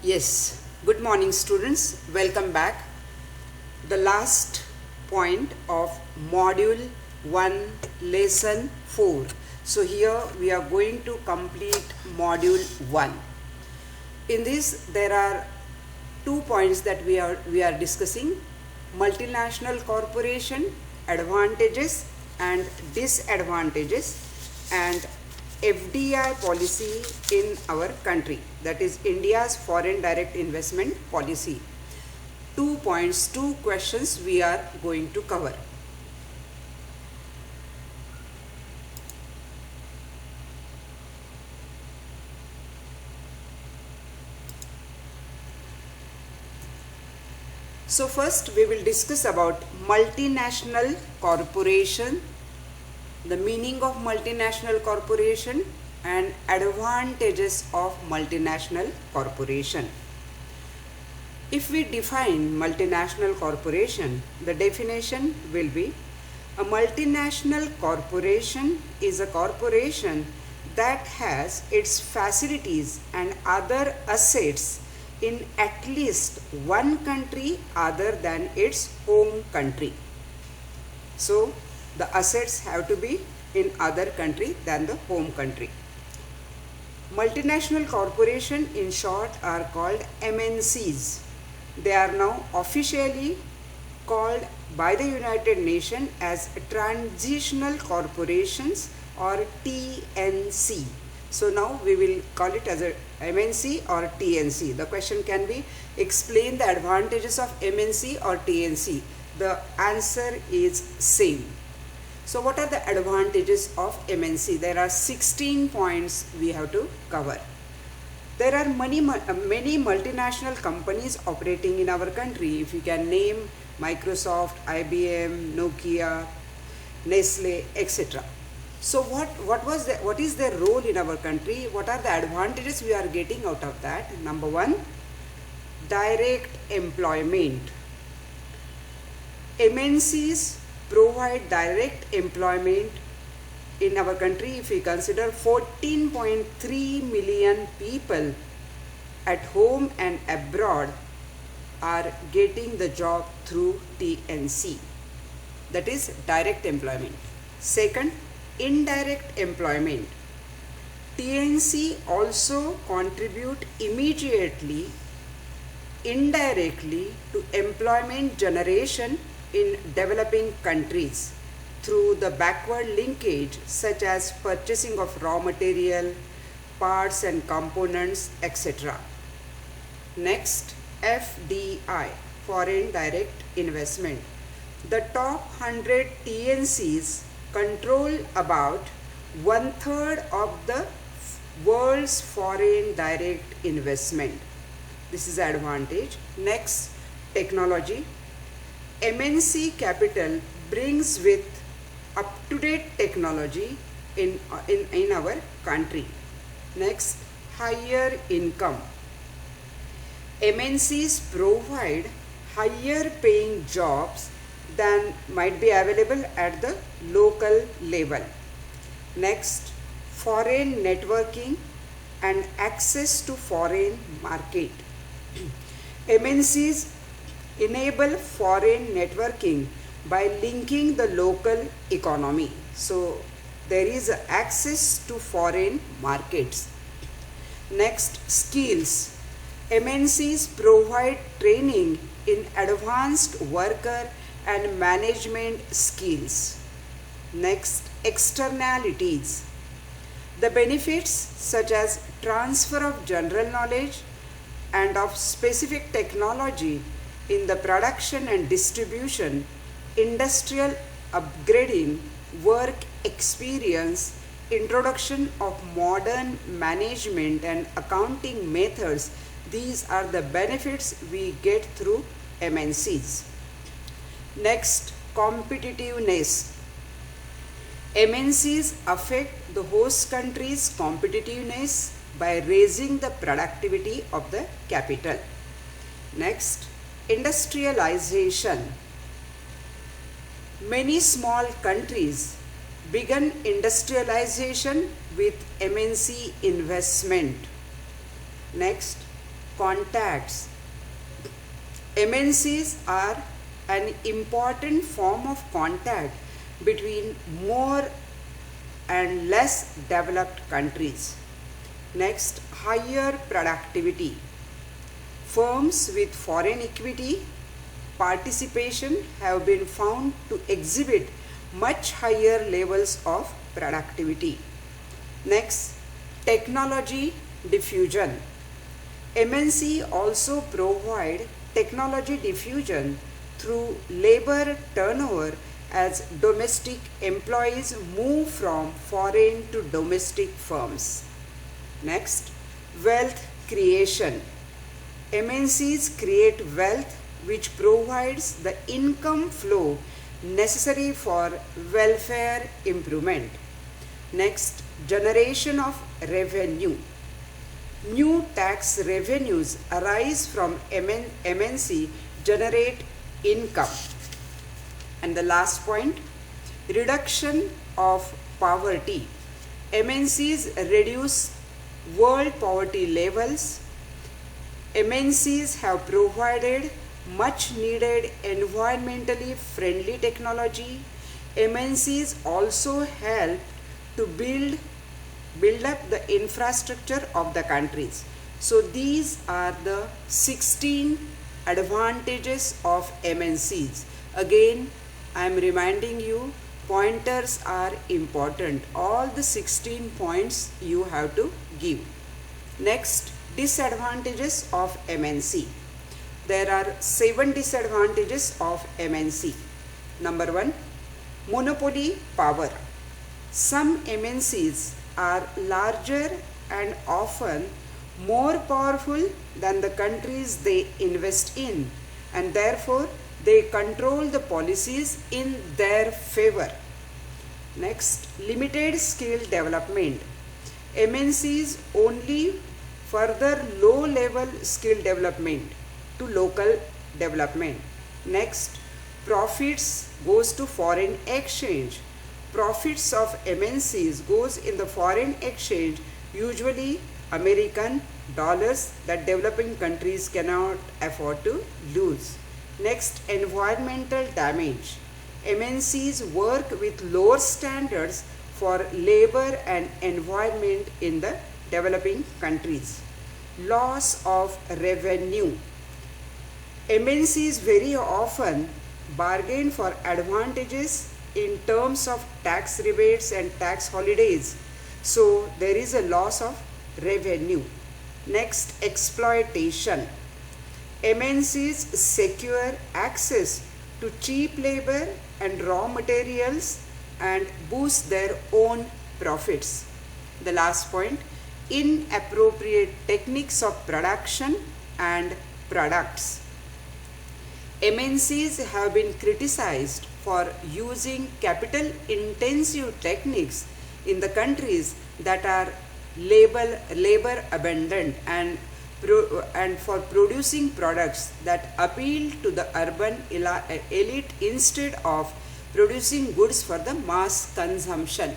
Yes, good morning students. Welcome back. The last point of module 1 lesson 4. So here we are going to complete module 1. In this there are 2 points that we are discussing: multinational corporation advantages and disadvantages, and FDI policy in our country, that is India's foreign direct investment policy. 2 points, 2 questions we are going to cover. So first we will discuss about multinational corporation, the meaning of multinational corporation and advantages of multinational corporation. If we define multinational corporation, the definition will be: a multinational corporation is a corporation that has its facilities and other assets in at least one country other than its home country. So the assets have to be in other country than the home country. Multinational corporation in short are called MNCs. They are now officially called by the United Nations as transitional corporations, or TNC. So now we will call it as a MNC or TNC. The question can be: explain the advantages of MNC or TNC. The answer is same. So what are the advantages of MNC? There are 16 points we have to cover. There are many multinational companies operating in our country. If you can name Microsoft, IBM, Nokia, Nestle, etc. So what is their role in our country? What are the advantages we are getting out of that? Number one, direct employment. MNCs provide direct employment in our country. If we consider 14.3 million people at home and abroad are getting the job through TNC. That is direct employment. Second, indirect employment. TNC also contribute immediately, indirectly to employment generation in developing countries through the backward linkage, such as purchasing of raw material, parts and components, etc. Next, FDI, foreign direct investment. The top 100 TNCs control about 1/3 of the world's foreign direct investment. This is advantage. Next, technology. MNC capital brings with up-to-date technology in our country. Next, higher income. MNCs provide higher paying jobs than might be available at the local level. Next, foreign networking and access to foreign market. MNCs enable foreign networking by linking the local economy. So there is access to foreign markets. Next, skills. MNCs provide training in advanced worker and management skills. Next, externalities. The benefits such as transfer of general knowledge and of specific technology in the production and distribution, industrial upgrading, work experience, introduction of modern management and accounting methods, these are the benefits we get through MNCs. Next, competitiveness. MNCs affect the host country's competitiveness by raising the productivity of the capital. Next, industrialization. Many small countries began industrialization with MNC investment. Next, contacts. MNCs are an important form of contact between more and less developed countries. Next, higher productivity. Firms with foreign equity participation have been found to exhibit much higher levels of productivity. Next, technology diffusion. MNC also provide technology diffusion through labor turnover as domestic employees move from foreign to domestic firms. Next, wealth creation. MNCs create wealth which provides the income flow necessary for welfare improvement. Next, generation of revenue. New tax revenues arise from MNC generate income. And the last point, reduction of poverty. MNCs reduce world poverty levels. MNCs have provided much needed environmentally friendly technology. MNCs also help to build up the infrastructure of the countries. So these are the 16 advantages of MNCs. Again, I am reminding you, pointers are important. All the 16 points you have to give. Next, disadvantages of MNC. There are 7 disadvantages of MNC. Number 1, monopoly power. Some MNCs are larger and often more powerful than the countries they invest in, and therefore they control the policies in their favor. Next, limited skill development. MNCs only further low-level skill development to local development. Next, profits goes to foreign exchange. Profits of MNCs goes in the foreign exchange, usually American dollars that developing countries cannot afford to lose. Next, environmental damage. MNCs work with lower standards for labor and environment in the developing countries. Loss of revenue. MNCs very often bargain for advantages in terms of tax rebates and tax holidays. So there is a loss of revenue. Next, exploitation. MNCs secure access to cheap labor and raw materials and boost their own profits. The last point, inappropriate techniques of production and products. MNCs have been criticized for using capital intensive techniques in the countries that are labor abundant and for producing products that appeal to the urban elite instead of producing goods for the mass consumption.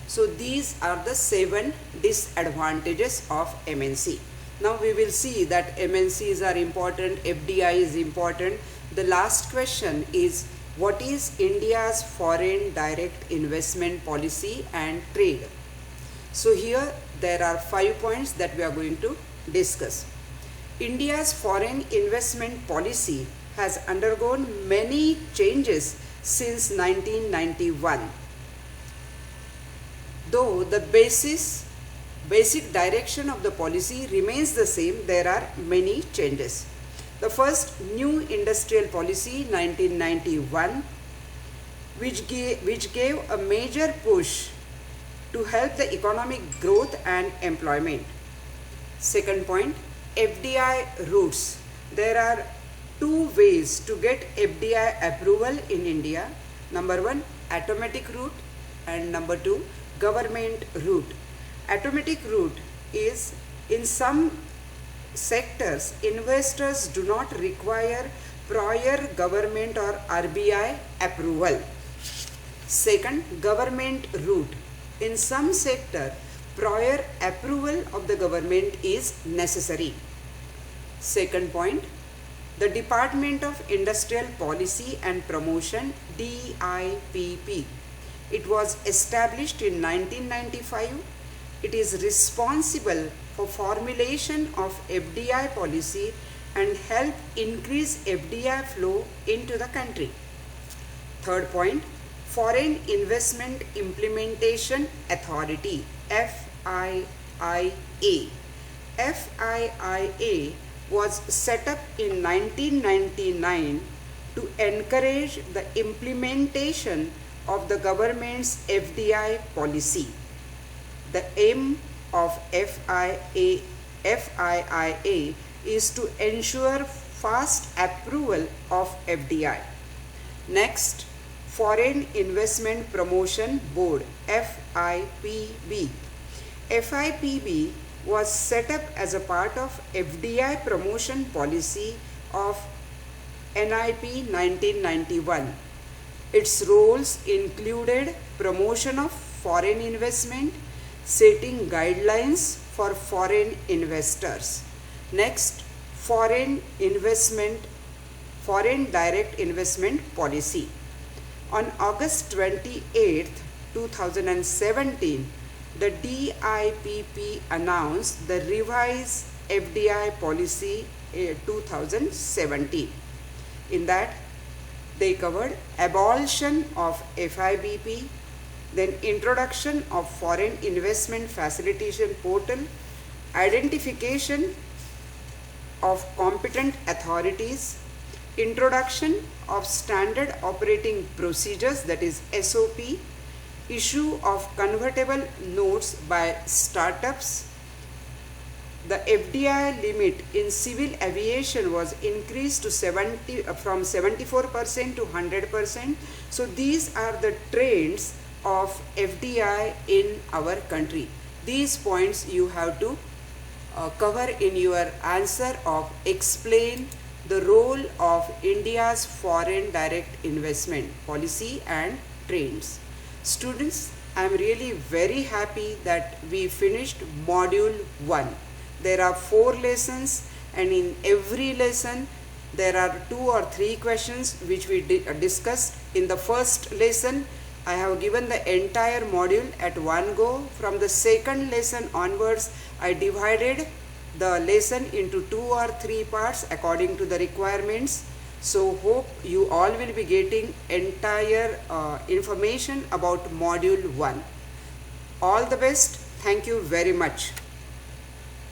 So these are the 7 disadvantages of MNC. Now we will see that MNCs are important, FDI is important. The last question is, what is India's foreign direct investment policy and trade? So here there are 5 points that we are going to discuss. India's foreign investment policy has undergone many changes since 1991. Though the basic direction of the policy remains the same, there are many changes. The first, new industrial policy 1991, which gave a major push to help the economic growth and employment. Second point, FDI routes. There are 2 ways to get FDI approval in India. Number 1, automatic route, and number 2, government route. Automatic route is, in some sectors, investors do not require prior government or RBI approval. Second, government route. In some sector, prior approval of the government is necessary. Second point, the Department of Industrial Policy and Promotion, DIPP. It was established in 1995. It is responsible for formulation of FDI policy and help increase FDI flow into the country. Third point, Foreign Investment Implementation Authority, FIIA. FIIA was set up in 1999 to encourage the implementation of the government's FDI policy. The aim of FIIA is to ensure fast approval of FDI. Next, Foreign Investment Promotion Board, FIPB. FIPB was set up as a part of FDI promotion policy of NIP 1991. Its roles included promotion of foreign investment, setting guidelines for foreign investors. Next, foreign direct investment policy. On August 28, 2017, the DIPP announced the revised FDI policy 2017. In that, they covered abolition of FIBP, then introduction of Foreign Investment Facilitation Portal, identification of competent authorities, introduction of Standard Operating Procedures, that is SOP, issue of convertible notes by startups. The FDI limit in civil aviation was increased to from 74% to 100%. So these are the trends of FDI in our country. These points you have to cover in your answer of explain the role of India's foreign direct investment policy and trends. Students, I am really very happy that we finished module 1. There are 4 lessons, and in every lesson there are 2 or 3 questions which we discussed. In the first lesson, I have given the entire module at one go. From the second lesson onwards, I divided the lesson into 2 or 3 parts according to the requirements. So hope you all will be getting entire information about module 1. All the best. Thank you very much.